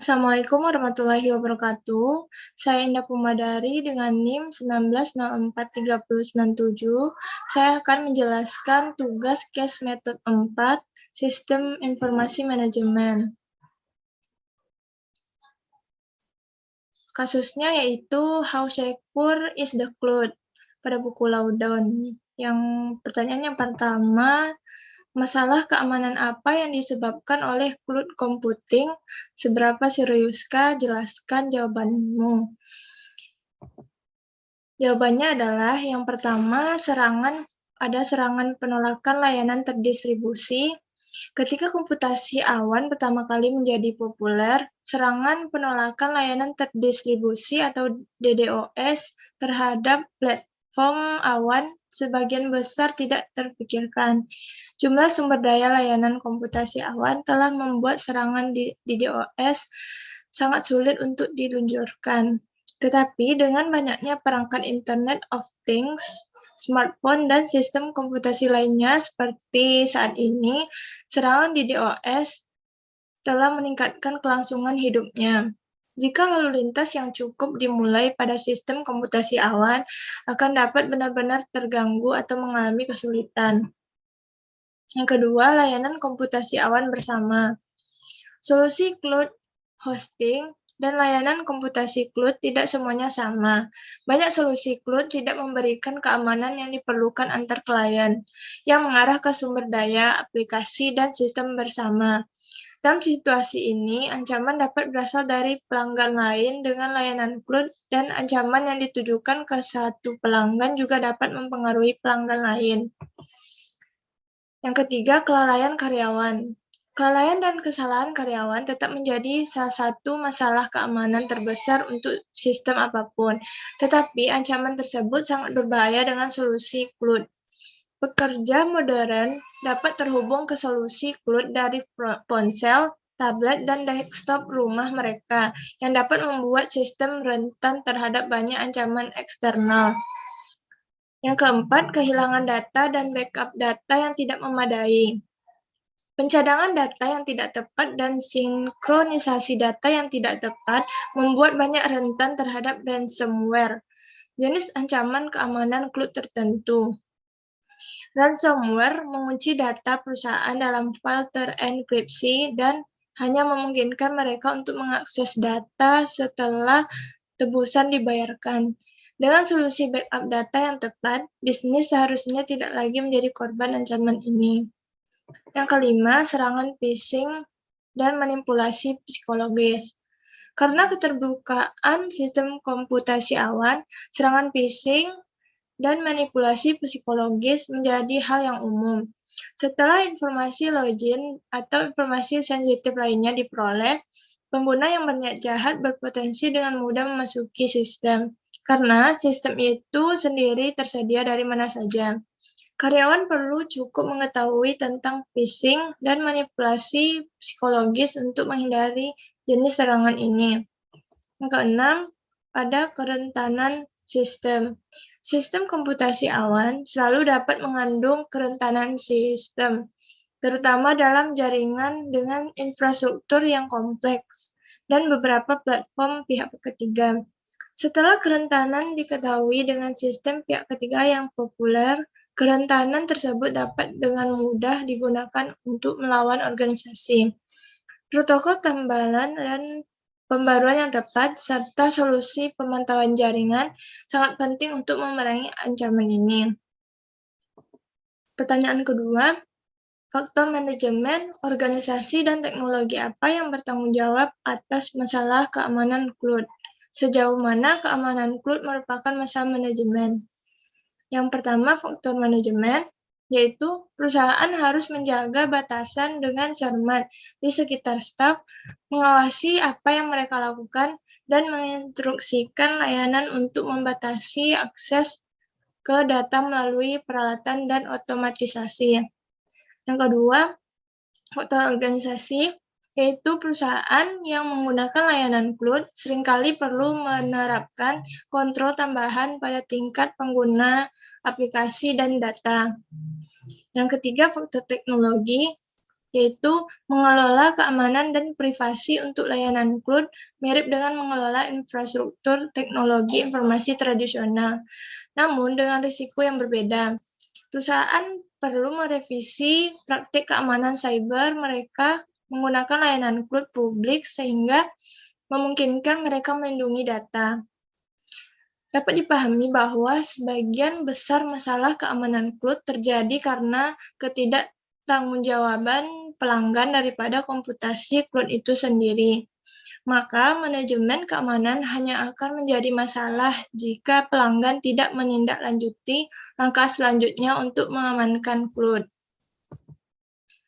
Assalamualaikum warahmatullahi wabarakatuh. Saya Indah Pumadari dengan NIM 19043097. Saya akan menjelaskan tugas case method 4, Sistem Informasi Manajemen. Kasusnya yaitu How Secure is the Cloud pada buku Laudon. Yang pertanyaan yang pertama, masalah keamanan apa yang disebabkan oleh cloud computing? Seberapa seriuskah? Jelaskan jawabanmu. Jawabannya adalah yang pertama, ada serangan penolakan layanan terdistribusi. Ketika komputasi awan pertama kali menjadi populer, serangan penolakan layanan terdistribusi atau DDoS terhadap platform awan sebagian besar tidak terpikirkan. Jumlah sumber daya layanan komputasi awan telah membuat serangan DDoS sangat sulit untuk diluncurkan. Tetapi dengan banyaknya perangkat Internet of Things, smartphone, dan sistem komputasi lainnya seperti saat ini, serangan DDoS telah meningkatkan kelangsungan hidupnya. Jika lalu lintas yang cukup dimulai pada sistem komputasi awan akan dapat benar-benar terganggu atau mengalami kesulitan. Yang kedua, layanan komputasi awan bersama. Solusi cloud hosting dan layanan komputasi cloud tidak semuanya sama. Banyak solusi cloud tidak memberikan keamanan yang diperlukan antar klien, yang mengarah ke sumber daya, aplikasi, dan sistem bersama. Dalam situasi ini, ancaman dapat berasal dari pelanggan lain dengan layanan cloud, dan ancaman yang ditujukan ke satu pelanggan juga dapat mempengaruhi pelanggan lain. Yang ketiga, kelalaian karyawan. Kelalaian dan kesalahan karyawan tetap menjadi salah satu masalah keamanan terbesar untuk sistem apapun, tetapi ancaman tersebut sangat berbahaya dengan solusi cloud. Pekerja modern dapat terhubung ke solusi cloud dari ponsel, tablet, dan desktop rumah mereka, yang dapat membuat sistem rentan terhadap banyak ancaman eksternal. Yang keempat, kehilangan data dan backup data yang tidak memadai. Pencadangan data yang tidak tepat dan sinkronisasi data yang tidak tepat membuat banyak rentan terhadap ransomware, jenis ancaman keamanan cloud tertentu. Ransomware mengunci data perusahaan dalam file terenkripsi dan hanya memungkinkan mereka untuk mengakses data setelah tebusan dibayarkan. Dengan solusi backup data yang tepat, bisnis seharusnya tidak lagi menjadi korban ancaman ini. Yang kelima, serangan phishing dan manipulasi psikologis. Karena keterbukaan sistem komputasi awan, serangan phishing dan manipulasi psikologis menjadi hal yang umum. Setelah informasi login atau informasi sensitif lainnya diperoleh, pengguna yang berniat jahat berpotensi dengan mudah memasuki sistem, karena sistem itu sendiri tersedia dari mana saja. Karyawan perlu cukup mengetahui tentang phishing dan manipulasi psikologis untuk menghindari jenis serangan ini. Yang keenam, pada kerentanan sistem. Sistem komputasi awan selalu dapat mengandung kerentanan sistem, terutama dalam jaringan dengan infrastruktur yang kompleks dan beberapa platform pihak ketiga. Setelah kerentanan diketahui dengan sistem pihak ketiga yang populer, kerentanan tersebut dapat dengan mudah digunakan untuk melawan organisasi. Protokol tambalan dan pembaruan yang tepat, serta solusi pemantauan jaringan sangat penting untuk memerangi ancaman ini. Pertanyaan kedua, faktor manajemen, organisasi, dan teknologi apa yang bertanggung jawab atas masalah keamanan cloud? Sejauh mana keamanan cloud merupakan masalah manajemen? Yang pertama, faktor manajemen, yaitu perusahaan harus menjaga batasan dengan cermat di sekitar staf, mengawasi apa yang mereka lakukan, dan menginstruksikan layanan untuk membatasi akses ke data melalui peralatan dan otomatisasi. Yang kedua, faktor organisasi, yaitu perusahaan yang menggunakan layanan cloud seringkali perlu menerapkan kontrol tambahan pada tingkat pengguna aplikasi dan data. Yang ketiga, faktor teknologi, yaitu mengelola keamanan dan privasi untuk layanan cloud, mirip dengan mengelola infrastruktur teknologi informasi tradisional, namun dengan risiko yang berbeda. Perusahaan perlu merevisi praktik keamanan cyber mereka menggunakan layanan cloud publik sehingga memungkinkan mereka melindungi data. Dapat dipahami bahwa sebagian besar masalah keamanan cloud terjadi karena ketidaktanggungjawaban pelanggan daripada komputasi cloud itu sendiri. Maka manajemen keamanan hanya akan menjadi masalah jika pelanggan tidak menindaklanjuti langkah selanjutnya untuk mengamankan cloud.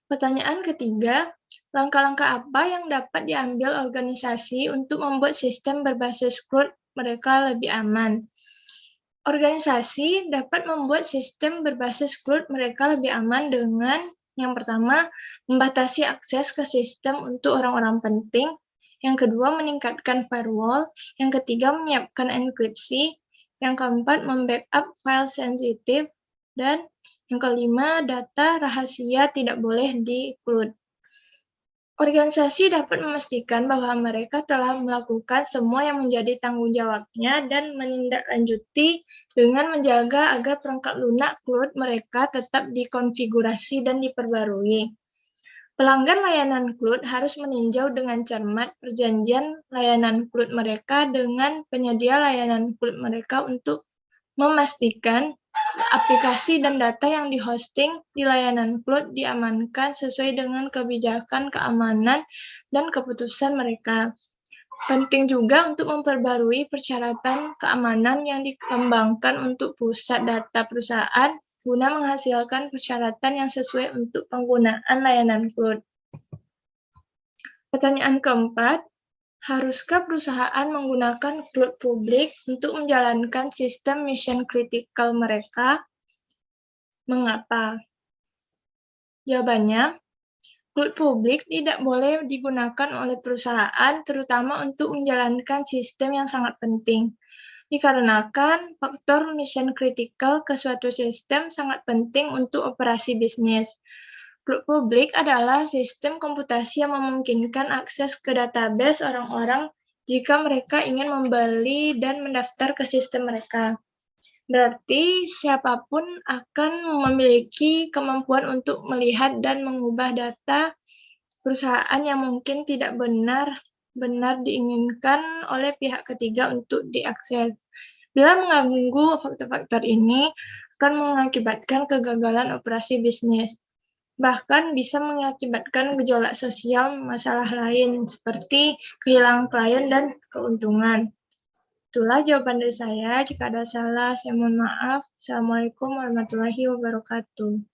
Pertanyaan ketiga, langkah-langkah apa yang dapat diambil organisasi untuk membuat sistem berbasis cloud mereka lebih aman? Organisasi dapat membuat sistem berbasis cloud mereka lebih aman dengan yang pertama, membatasi akses ke sistem untuk orang-orang penting. Yang kedua, meningkatkan firewall. Yang ketiga, menyiapkan enkripsi. Yang keempat, membackup file sensitif. Dan yang kelima, data rahasia tidak boleh di-cloud. Organisasi dapat memastikan bahwa mereka telah melakukan semua yang menjadi tanggung jawabnya dan menindaklanjuti dengan menjaga agar perangkat lunak cloud mereka tetap dikonfigurasi dan diperbarui. Pelanggan layanan cloud harus meninjau dengan cermat perjanjian layanan cloud mereka dengan penyedia layanan cloud mereka untuk memastikan aplikasi dan data yang di-hosting di layanan cloud diamankan sesuai dengan kebijakan keamanan dan keputusan mereka. Penting juga untuk memperbarui persyaratan keamanan yang dikembangkan untuk pusat data perusahaan guna menghasilkan persyaratan yang sesuai untuk penggunaan layanan cloud. Pertanyaan keempat, haruskah perusahaan menggunakan cloud publik untuk menjalankan sistem mission critical mereka? Mengapa? Jawabannya, cloud publik tidak boleh digunakan oleh perusahaan, terutama untuk menjalankan sistem yang sangat penting. Dikarenakan faktor mission critical ke suatu sistem sangat penting untuk operasi bisnis. Cloud publik adalah sistem komputasi yang memungkinkan akses ke database orang-orang jika mereka ingin membeli dan mendaftar ke sistem mereka. Berarti siapapun akan memiliki kemampuan untuk melihat dan mengubah data perusahaan yang mungkin tidak benar diinginkan oleh pihak ketiga untuk diakses. Bila mengganggu faktor-faktor ini, akan mengakibatkan kegagalan operasi bisnis. Bahkan bisa mengakibatkan gejolak sosial masalah lain seperti kehilangan klien dan keuntungan. Itulah jawaban dari saya. Jika ada salah, saya mohon maaf. Assalamualaikum warahmatullahi wabarakatuh.